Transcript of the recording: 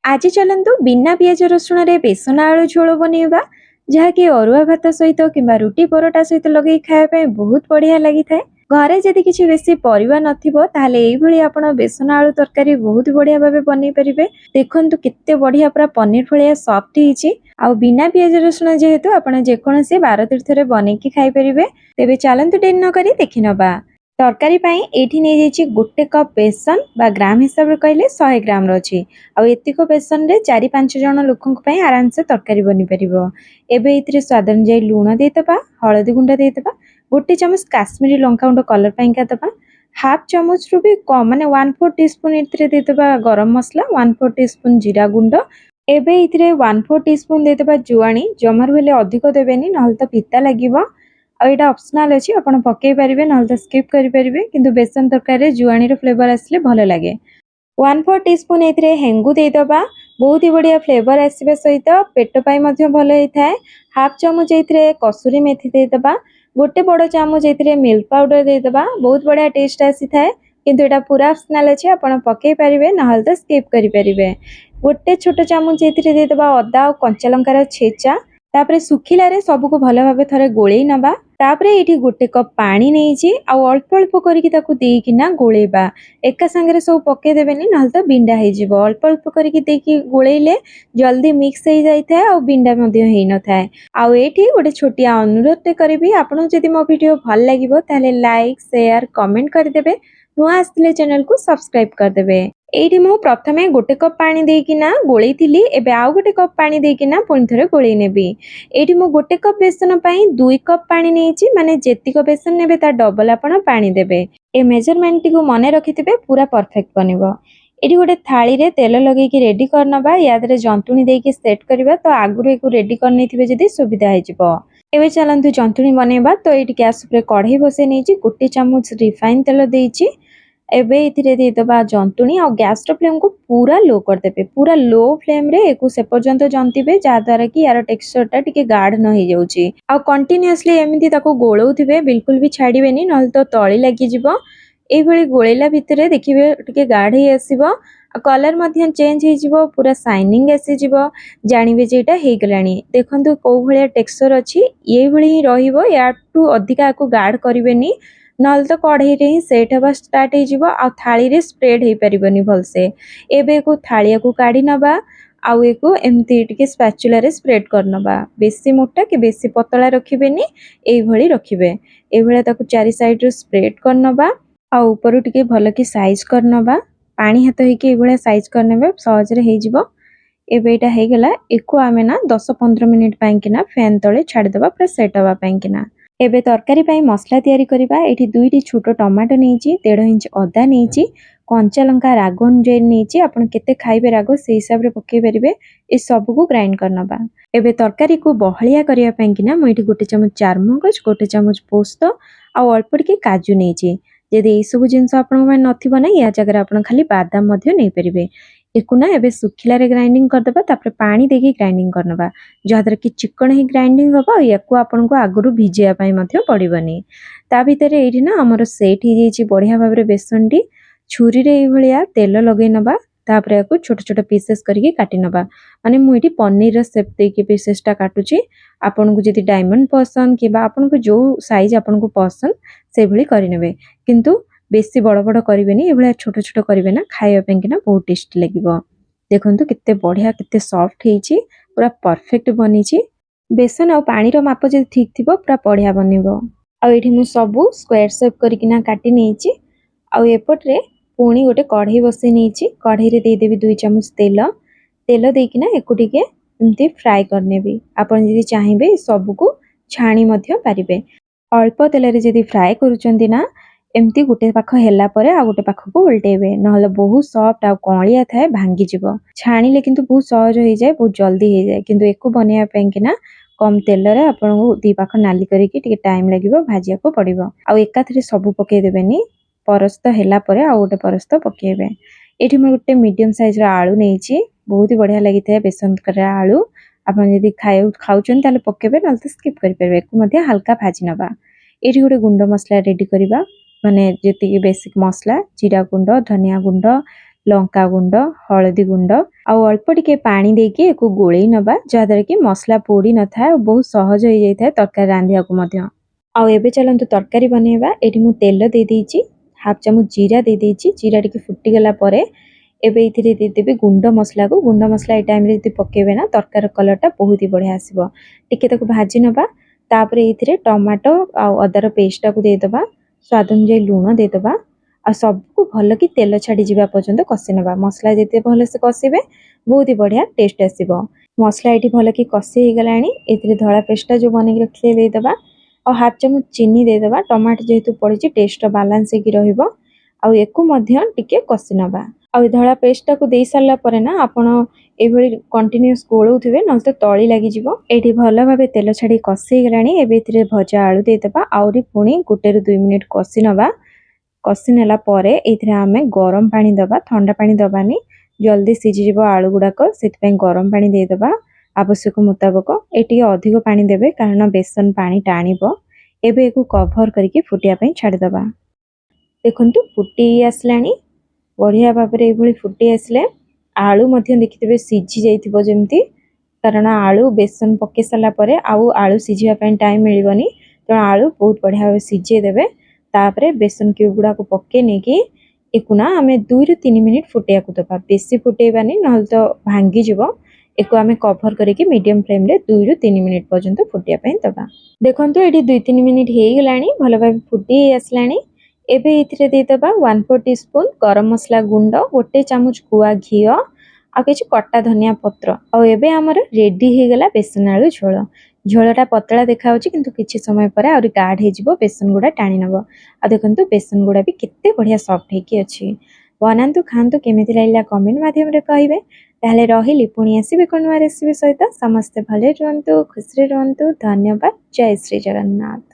आज चलतु बिना पियाज रसुण रे बेसन आलू झोल बनइबा जहाँकि अरुआ भात सहित किंबा रुटी परोटा सहित लगे खाया बहुत बढ़िया लगी था। घरे जदि किसी बेसी परिवा नथिबो ताहले एइभଳି आपण बेसन आलू तरकारी बहुत बढ़िया भाबे बनै परिबे। देखंतु केते बढ़िया पूरा पनीर भलिया सॉफ्ट हिची आउ बिना पियाज रसुण जेहेतु आपण जेकोनसी 12 तीर्थरे बनेकी खाई परिबे। तेबे चलंतु डेरी न करी देखि नबा। तरकारी पाई एठी नै जाइछि 1 कप बेसन बा ग्राम हिसाब रे कहले 100 ग्राम रो अछि। आउ एतिको बेसन रे 4-5 जण लोकन पई आराम से तरकारी बनि परिबो। एबे इतरे स्वाद अनुसार लूण देतबा, हळदी गुंड देतबा, 1 चमच काश्मीरी लंका गुंड कलर पाई का दबा, हाफ चमच रु भी कम माने 1/4 टीस्पून इतरे देतबा गरम मसला, 1/4 टीस्पून जीरा गुंड। एबे इतरे 1/4 टीस्पून देतबा जुआणी, जमार बेले अधिक देबेनी नहल त पिता लागिबो। आ एटा ऑप्शनल अछि, आपण पकेई परिबे नहल त स्किप करि परिबे, किंतु बेसन तरकारी रे जुआणी रो फ्लेवर आसले भलो लागे। 1/4 टीस्पून एतरे हेंगु देदबा, बहुत ही बढ़िया फ्लेवर आसीबे सहित पेट पाई मध्ये भलो हेइथाय। हाफ चमच एतरे कसूरी मेथी देदबा, 1 बड़ चमच एतरे मिल्क पाउडर देदबा, बहुत बढ़िया टेस्ट आसीथाय। किंतु एटा पूरा ऑप्शनल अछि, आपण पकेई परिबे नहल त स्किप करि परिबे। 1 छोट चमच एतरे देदबा अदा और कंचा लंकार छेचा, तापरे सुखिला रे सब को भलो भाबे थरे गोळेई नबा। तापरे एठी 1 कप पानी नेइछि आ अल्प अल्प करिकि ताकू देइकिना गोळेबा। एका संगे सब पके देबेनी नहल त बिंडा हेइ जिवो। अल्प अल्प करिकि देइकि गोळेइले जल्दी मिक्स हेइ जाइथाय आ बिंडा मध्ये हेइ नथाय। आ एठी गोटे छोटिया अनुरोध ते करबी, आपन जदि मो वीडियो भल लागिवो ताले लाइक शेयर कमेंट कर देबे। नुआ आस्तिले चैनल को सब्सक्राइब कर देबे। एठी मु प्रथमे 1 कप पानी देइकिना गोळेइथिली, एबे आउ 1 कप पानी देइकिना पुनि थरे गोळेइ नेबी। एठी मु 1 कप बेसन पई 2 कप पानी नेइछि, माने जेतिको बेसन नेबे ता डबल आपण पानी देबे। ए मेजरमेंट टी को मने रखिथिबे, पूरा परफेक्ट बनिबो। एठी गोटे थाली रे तेल लगेइकि रेडी करनबा, यादरे जंतुणी देइकि सेट करबा, तो आगुरु एकु रेडी करनेथिबे जदि सुविधा हे जिवो। एबे चलंतु जंतुणी बनेबा। तो एठी गैस ऊपर कढ़ाई बसे नेइछि, 1 चम्मच रिफाइन तेल देइछि। एबे इथिरे देदबा जंतुणी आ गैस रो फ्लेम को पूरा लो कर देबे। पूरा लो फ्लेम रे एकु से पर्यंत जंतिबे, जा द्वारा कि यार टेक्सचर टा टिके गाढ़ न हे जाउची। आ कंटीन्यूअसली एमिति ताको गोळौथिबे, बिल्कुल भी छाडिबेनी नहल तो तळी लागि जिवो। एई भली गोळेला भितरे देखिबे टिके गाढ़ हे आसीबो, कलर मध्ये चेंज हे जिवो, पूरा शाइनिंग आसी जिवो, जानिबे जे एटा हे गलानी। देखंतु को भलिया टेक्सचर अछि, एई भली ही रहिबो। याटू अधिका को गाढ़ करिवेनी नहल तो कढ़ाई रे ही सेट हवा स्टार्ट हे जिवो, आ थाली रे स्प्रेड हे परिबनी भलसे। एबे को थालिया को काढी नबा, आउ एको एमती टिके स्पैचुला रे स्प्रेड करनबा। बेसी मोटा कि बेसी पतला रखिबेनी, एई भली रखिबे। एई भली ताको चारि साइड रे स्प्रेड करनबा, आ ऊपर टिके भल कि साइज करनबा। पानी हाथ हेकि एई भली साइज करनेबे, सहज रे हे जिवो। एबे एटा हे गेला, एको आमे ना 10-15 मिनिट पई किना फैन तळे छाडी देबा, पूरा सेट हवा पई किना। एबे तरकारी पई मसला तयारी करिबा। एठी 2टी छोटो टमाटो नेइछि, 1.5 इंच अदा नेइछि, कंचा लंका राग अनुसार नेइछि। आपण केते खाइबे राग से हिसाब रे पके परिबे। ए सब को ग्राइंड करनबा। एबे तरकारी को बहलिया करिया पई किना म एठी 1 चमच चारमगज, 1 चमच पोस्त आ अल्प टिके काजू नेइछि। जदि ए सब जिंस आपण में नथिबो ना, या जगह आपण खाली बादाम मध्ये नै परिबे। एकु ना एबे सुखिला रे ग्राइंडिंग कर देबा, तापर पानी देके ग्राइंडिंग करनबा, जहादर कि चिकन ही ग्राइंडिंग होबा। याकू आपण को आगुरु भिजिया पई मध्ये पड़िबनी। ता भीतर एठी ना हमर सेट ही जेछि बढ़िया भाबरे बेसन टी। छुरी रे ए भलिया तेल लगै नबा, तापर याकू छोट छोट पीसेस करके काटि नबा। माने मु एठी पनीर रो शेप देके पीसेस टा काटुची। आपण को जदि डायमंड पसंद कि बा आपण को जो साइज आपण को पसंद से भली करि नेबे, किंतु बेसी बड़ बड़ करिवेनी। ए भलिया छोट छोट करिवे ना, खाइबा पई कि ना बहुत टेस्टी लागिवो। देखंतु केते बढ़िया केते सॉफ्ट हेछि, पूरा परफेक्ट बनिछि। बेसन और पानी रो माप जदि ठीक थिबो, पूरा बढ़िया बनिवो। आ एठी मु सबु स्क्वायर शेप करिकिना काटि नेइछि। आ एपटरे पुणी गोटे कढ़ाई बसै नेइछि। कढ़ाई रे दे देबी 2 चम्मच तेल। तेल देकिना एकु टिके एमती फ्राई करनेबी। आपण जदि चाहिबे सबु को छाणी मध्ये पारिबे। अल्प तेल रे जदि फ्राई करूचंदी ना, एमती गोटे पाख हेला परे आ गोटे पाख को उल्टेबे, नहले बहुत सॉफ्ट आ कॉलिया थाए, भांगी जिवो। छाणीले किंतु बहुत सहज हो जाए, बहुत जल्दी हो जाए। किंतु एको बनिया पई कि ना कम तेल रे आपण को दी पाख नाली करिकि टिके टाइम लागिवो, भाजिया को पड़िवो। आ एकाथरे सब पके देबेनी, परस्त हेला परे आ गोटे परस्त पकेबे। एठी म गोटे मीडियम साइज रा आलू नेइछि, बहुत ही बढ़िया लागि थाए बेसन करा आलू। आपण जदि खाउचन ताले पकेबे, नल त स्किप करि परबे। एको मध्ये हल्का भाजी नबा। एठी गोटे गुंड मसला रेडी करिबा, माने जेति बेसिक मसला जीरा गुंड, धनिया गुंड, ଲଙ୍କା ଗୁଣ୍ଡ, ହଳଦୀ ଗୁଣ୍ଡ ଆଉ ଅଳ୍ପ ଟିକେ ପାଣି ଦେଇକି ଏକୁ ଗୋଳେଇ ନେବା, ଯାହାଦ୍ୱାରା କି ମସଲା ପୋଡ଼ି ନଥାଏ ଆଉ ବହୁତ ସହଜ ହେଇଯାଇଥାଏ ତରକାରୀ ରାନ୍ଧିବାକୁ ମଧ୍ୟ। ଆଉ ଏବେ ଚାଲନ୍ତୁ ତରକାରୀ ବନେଇବା। ଏଠି ମୁଁ ତେଲ ଦେଇଦେଇଛି, ହାଫ୍ ଚାମଚ ଜିରା ଦେଇଦେଇଛି। ଜିରା ଟିକେ ଫୁଟିଗଲା ପରେ ଏବେ ଏଥିରେ ଦେଇଦେବି ଗୁଣ୍ଡ ମସଲାକୁ। ଗୁଣ୍ଡ ମସଲା ଏଇ ଟାଇମ୍ରେ ଯଦି ପକେଇବେ ନା ତରକାରୀ କଲର୍ଟା ବହୁତ ହି ବଢ଼ିଆ ଆସିବ। ଟିକେ ତାକୁ ଭାଜି ନେବା। ତାପରେ ଏଥିରେ ଟମାଟୋ ଆଉ ଅଦାର ପେଷ୍ଟଟାକୁ ଦେଇଦେବା, ସ୍ୱାଦ ଅନୁଯାୟୀ ଲୁଣ ଦେଇଦେବା ଆଉ ସବୁକୁ ଭଲକି ତେଲ ଛାଡ଼ିଯିବା ପର୍ଯ୍ୟନ୍ତ କଷି ନେବା। ମସଲା ଯେତେ ଭଲସେ କଷିବେ ବହୁତ ହି ବଢ଼ିଆ ଟେଷ୍ଟ ଆସିବ। ମସଲା ଏଠି ଭଲକି କଷି ହେଇଗଲାଣି। ଏଥିରେ ଧଳା ପେଷ୍ଟଟା ଯେଉଁ ବନେଇକି ରଖିଲେ ଦେଇଦେବା ଆଉ ହାଫ୍ ଚାମଚ ଚିନି ଦେଇଦେବା। ଟମାଟୋ ଯେହେତୁ ପଡ଼ିଛି ଟେଷ୍ଟଟା ବାଲାନ୍ସ ହେଇକି ରହିବ। ଆଉ ଏକୁ ମଧ୍ୟ ଟିକେ କଷି ନେବା। ଆଉ ଏ ଧଳା ପେଷ୍ଟଟାକୁ ଦେଇ ସାରିଲା ପରେ ନା ଆପଣ ଏଇଭଳି କଣ୍ଟିନ୍ୟୁଅସ୍ ଗୋଳଉଥିବେ, ନହେଲେ ତ ତଳି ଲାଗିଯିବ। ଏଇଠି ଭଲ ଭାବେ ତେଲ ଛାଡ଼ି କଷି ହେଇଗଲାଣି। ଏବେ ଏଥିରେ ଭଜା ଆଳୁ ଦେଇଦେବା। ଆହୁରି ପୁଣି 1ରୁ 2 ମିନିଟ୍ କଷି ନେବା। କଷି ନେଲା ପରେ ଏଇଥିରେ ଆମେ ଗରମ ପାଣି ଦେବା, ଥଣ୍ଡା ପାଣି ଦେବାନି, ଜଲ୍ଦି ସିଝିଯିବ ଆଳୁ ଗୁଡ଼ାକ। ସେଥିପାଇଁ ଗରମ ପାଣି ଦେଇଦେବା ଆବଶ୍ୟକ ମୁତାବକ। ଏଠି ଅଧିକ ପାଣି ଦେବେ କାରଣ ବେସନ ପାଣି ଟାଣିବ। ଏବେ ଏକୁ କଭର କରିକି ଫୁଟିବା ପାଇଁ ଛାଡ଼ିଦେବା। ଦେଖନ୍ତୁ ଫୁଟି ଆସିଲାଣି ବଢ଼ିଆ ଭାବରେ। ଏଇଭଳି ଫୁଟି ଆସିଲେ ଆଳୁ ମଧ୍ୟ ଦେଖିଥିବେ ସିଝି ଯାଇଥିବ ଯେମିତି, କାରଣ ଆଳୁ ବେସନ ପକାଇ ସାରିଲା ପରେ ଆଉ ଆଳୁ ସିଝିବା ପାଇଁ ଟାଇମ୍ ମିଳିବନି। ତେଣୁ ଆଳୁ ବହୁତ ବଢ଼ିଆ ଭାବେ ସିଝେଇ ଦେବେ। ତାପରେ ବେସନ କ୍ୟୁବ୍ ଗୁଡ଼ାକୁ ପକାଇ ନେଇକି ଏକୁ ନା ଆମେ 2ରୁ 3 ମିନିଟ୍ ଫୁଟେଇବାକୁ ଦେବା। ବେଶୀ ଫୁଟେଇବାନି, ନହେଲେ ତ ଭାଙ୍ଗିଯିବ। ଏକୁ ଆମେ କଭର କରିକି ମିଡ଼ିୟମ୍ ଫ୍ଲେମ୍ରେ 2ରୁ 3 ମିନିଟ୍ ପର୍ଯ୍ୟନ୍ତ ଫୁଟିବା ପାଇଁ ଦେବା। ଦେଖନ୍ତୁ ଏଠି 2-3 ମିନିଟ୍ ହେଇଗଲାଣି, ଭଲ ଭାବେ ଫୁଟି ଆସିଲାଣି। ଏବେ ଏଥିରେ ଦେଇଦେବା 1/4 ଟିସ୍ପୁନ୍ ଗରମ ମସଲା ଗୁଣ୍ଡ, 1 ଚାମଚ ଗୁଆ ଘିଅ ଆଉ କିଛି କଟା ଧନିଆ ପତ୍ର। ଆଉ ଏବେ ଆମର ରେଡ଼ି ହେଇଗଲା ବେସନ ଆଳୁ ଝୋଳ। ଝୋଳଟା ପତଳା ଦେଖାଯାଉଛି କିନ୍ତୁ କିଛି ସମୟ ପରେ ଆହୁରି ଗାଢ଼ ହେଇଯିବ, ବେସନ ଗୁଡ଼ା ଟାଣି ନେବ। ଆଉ ଦେଖନ୍ତୁ ବେସନ ଗୁଡ଼ା ବି କେତେ ବଢ଼ିଆ ସଫ୍ଟ ହେଇକି ଅଛି। ବନାନ୍ତୁ, ଖାଆନ୍ତୁ, କେମିତି ଲାଗିଲା କମେଣ୍ଟ ମାଧ୍ୟମରେ କହିବେ। ତାହେଲେ ରହିଲି, ପୁଣି ଆସିବି କ'ଣ ନୂଆ ରେସିପି ସହିତ। ସମସ୍ତେ ଭଲରେ ରୁହନ୍ତୁ, ଖୁସିରେ ରୁହନ୍ତୁ। ଧନ୍ୟବାଦ। ଜୟ ଶ୍ରୀ ଜଗନ୍ନାଥ।